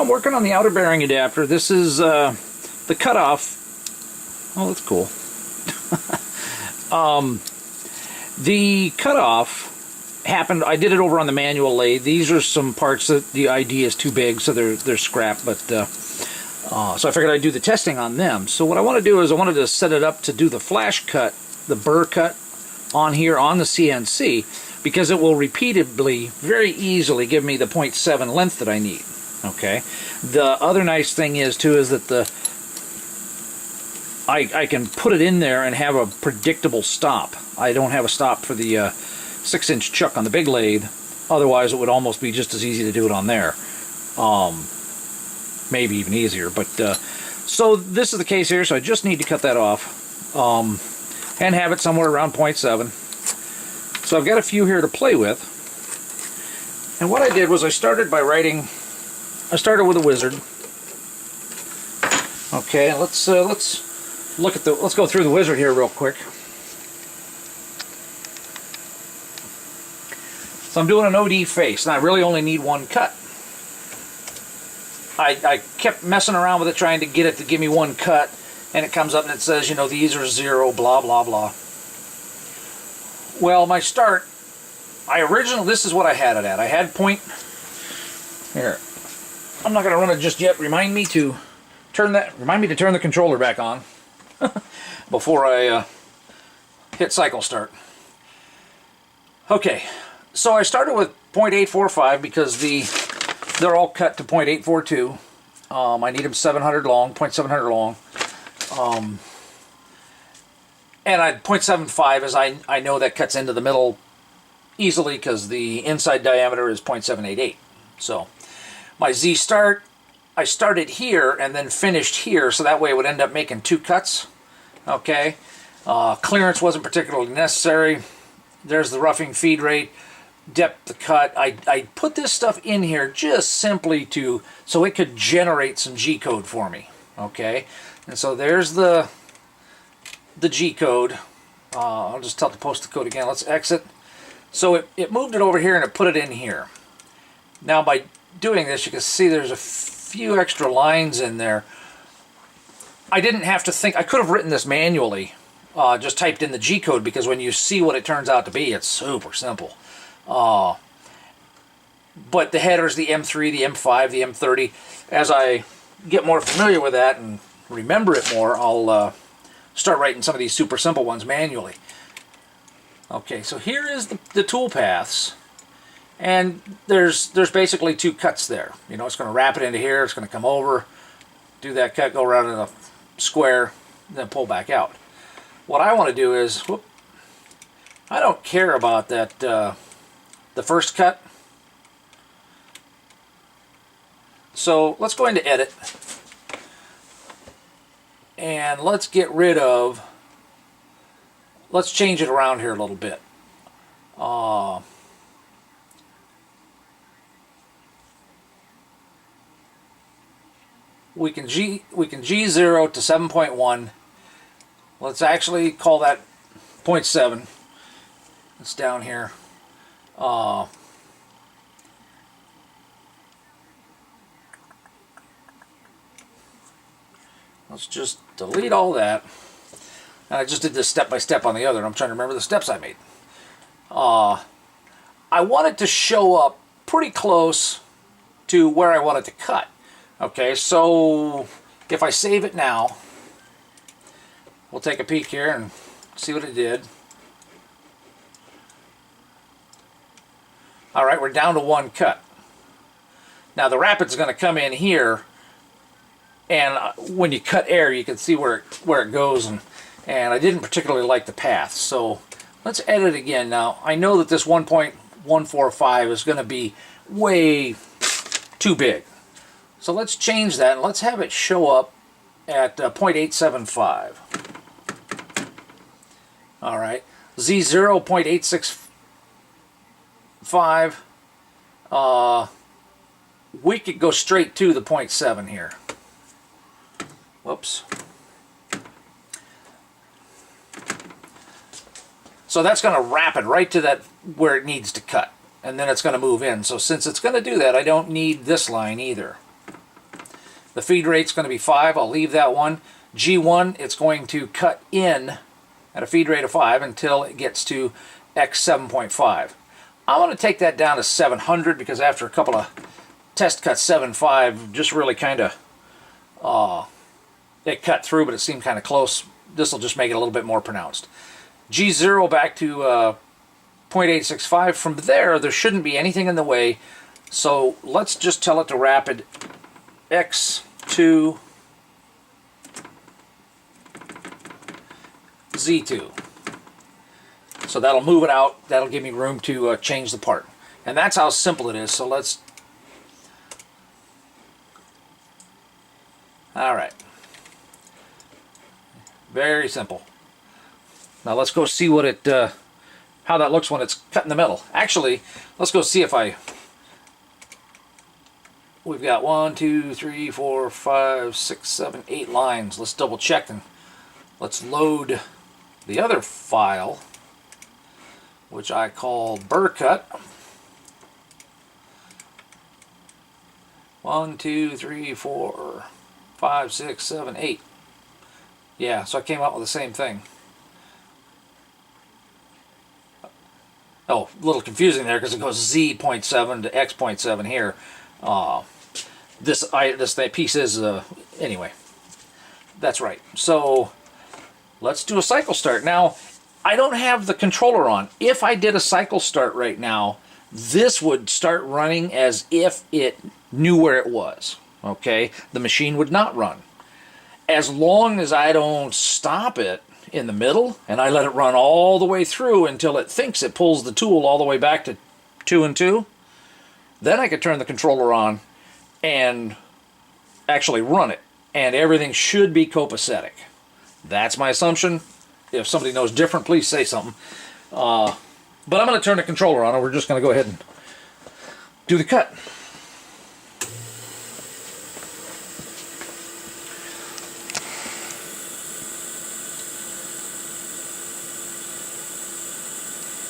I'm working on the outer bearing adapter. This is the cutoff. Oh, that's cool. The cutoff happened. I did it over on the manual lathe. These are some parts that the ID is too big, so they're scrap. But so I figured I'd do the testing on them. So what I want to do is I wanted to set it up to do the flash cut, the burr cut on here on the CNC, because it will repeatedly, very easily give me the 0.7 length that I need. Okay. The other nice thing is too is that I can put it in there and have a predictable stop. I don't have a stop for the 6-inch chuck on the big lathe. Otherwise, it would almost be just as easy to do it on there. Maybe even easier. But so this is the case here. So I just need to cut that off and have it somewhere around 0.7. So I've got a few here to play with. And what I did was I started by writing. I started with a wizard. Okay, let's look at let's go through the wizard here real quick. So I'm doing an OD face, and I really only need one cut. I kept messing around with it, trying to get it to give me one cut, and it comes up and it says, you know, these are 0, blah, blah, blah. Well, my start, this is what I had it at. I had here. I'm not going to run it just yet. Remind me to turn the controller back on before I hit cycle start. Okay, so I started with 0.845 because they're all cut to 0.842. I need them 700 long, 0.700 long. And 0.75 is I know that cuts into the middle easily because the inside diameter is 0.788. So my Z start, I started here and then finished here, so that way it would end up making 2 cuts. Okay, clearance wasn't particularly necessary. There's the roughing feed rate, depth of cut. I put this stuff in here just simply so it could generate some G code for me. Okay, and so there's the G code. I'll just tell it to post the code again. Let's exit. So it moved it over here and it put it in here. Now by doing this, you can see there's a few extra lines in there. I didn't have to think. I could have written this manually, just typed in the G code, because when you see what it turns out to be, it's super simple. But the headers, the M3, the M5, the M30, as I get more familiar with that and remember it more, I'll start writing some of these super simple ones manually. Okay, so here is the tool paths. And there's basically 2 cuts there. You know, it's going to wrap it into here. It's going to come over, do that cut, go around in a square, then pull back out. What I want to do is, I don't care about that the first cut. So let's go into edit, and let's get rid of. Let's change it around here a little bit. We can G0 to 7.1. Let's actually call that 0.7. It's down here. Let's just delete all that. And I just did this step by step on the other. I'm trying to remember the steps I made. I want it to show up pretty close to where I want it to cut. Okay, so if I save it now, we'll take a peek here and see what it did. All right, we're down to 1 cut. Now the rapid's going to come in here, and when you cut air, you can see where it goes, and I didn't particularly like the path. So let's edit again. Now I know that this 1.145 is going to be way too big. So let's change that and let's have it show up at 0.875. All right, Z0 0.865. We could go straight to the 0.7 here. Whoops. So that's going to wrap it right to that where it needs to cut, and then it's going to move in. So since it's going to do that, I don't need this line either. The feed rate's going to be 5. I'll leave that one. G1, it's going to cut in at a feed rate of 5 until it gets to X 7.5. I want to take that down to 700 because after a couple of test cuts, 7.5 just really kind of, it cut through, but it seemed kind of close. This will just make it a little bit more pronounced. G0 back to 0.865. From there shouldn't be anything in the way. So let's just tell it to rapid X2 Z2. So that'll move it out. That'll give me room to change the part. And that's how simple it is. So let's... Alright. Very simple. Now let's go see what it, how that looks when it's cut in the middle. Actually, let's go see if we've got 1, 2, 3, 4, 5, 6, 7, 8 lines. Let's double check and let's load the other file, which I call burr cut. 1, 2, 3, 4, 5, 6, 7, 8. Yeah, so I came out with the same thing. Oh, a little confusing there because it goes Z.7 to X.7 here. This piece is anyway. That's right. So let's do a cycle start. Now, I don't have the controller on. If I did a cycle start right now, this would start running as if it knew where it was. Okay? The machine would not run. As long as I don't stop it in the middle and I let it run all the way through until it thinks it pulls the tool all the way back to 2 and 2, then I could turn the controller on and actually run it. And everything should be copacetic. That's my assumption. If somebody knows different, please say something. But I'm going to turn the controller on and we're just going to go ahead and do the cut.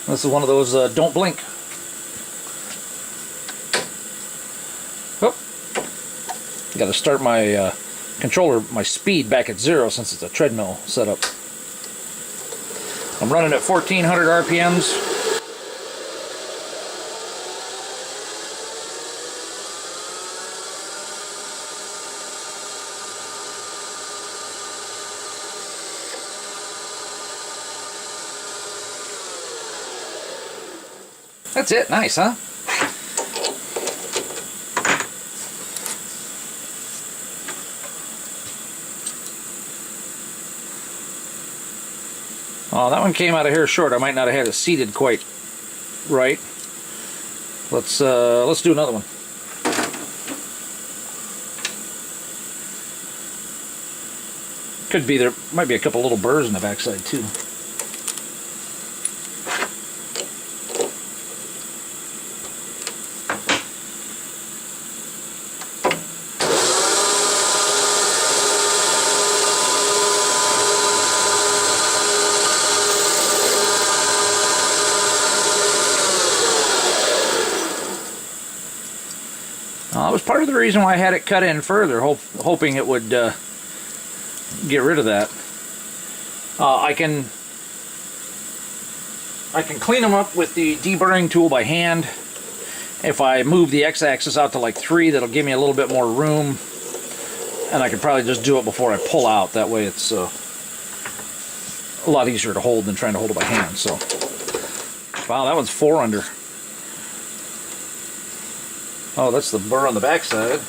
This is one of those don't blink. Oh, got to start my controller, my speed back at 0 since it's a treadmill setup. I'm running at 1400 RPMs. That's it. Nice, huh? Oh, that one came out of here short. I might not have had it seated quite right. Let's do another one. Could be there might be a couple little burrs in the backside too. That was part of the reason why I had it cut in further, hoping it would get rid of that. I can clean them up with the deburring tool by hand. If I move the x-axis out to like 3, that'll give me a little bit more room, and I could probably just do it before I pull out. That way it's a lot easier to hold than trying to hold it by hand. So, wow, that one's 4 under. Oh, that's the burr on the backside.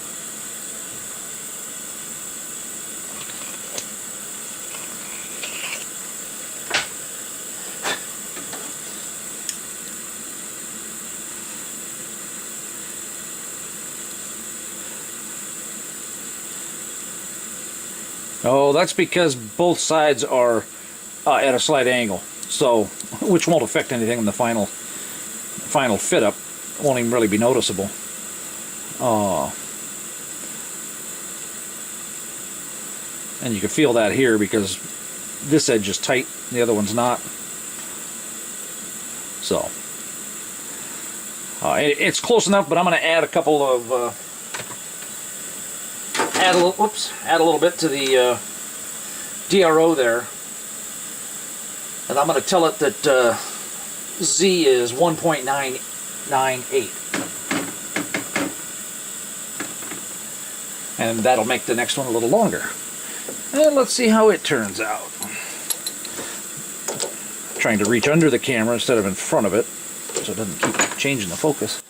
Oh, that's because both sides are at a slight angle, so which won't affect anything in the final fit up. It won't even really be noticeable. And you can feel that here because this edge is tight, the other one's not. So it's close enough, but I'm going to add a couple of add a little, add a little bit to the DRO there, and I'm going to tell it that Z is 1.998, and that'll make the next one a little longer. And let's see how it turns out. Trying to reach under the camera instead of in front of it, so it doesn't keep changing the focus.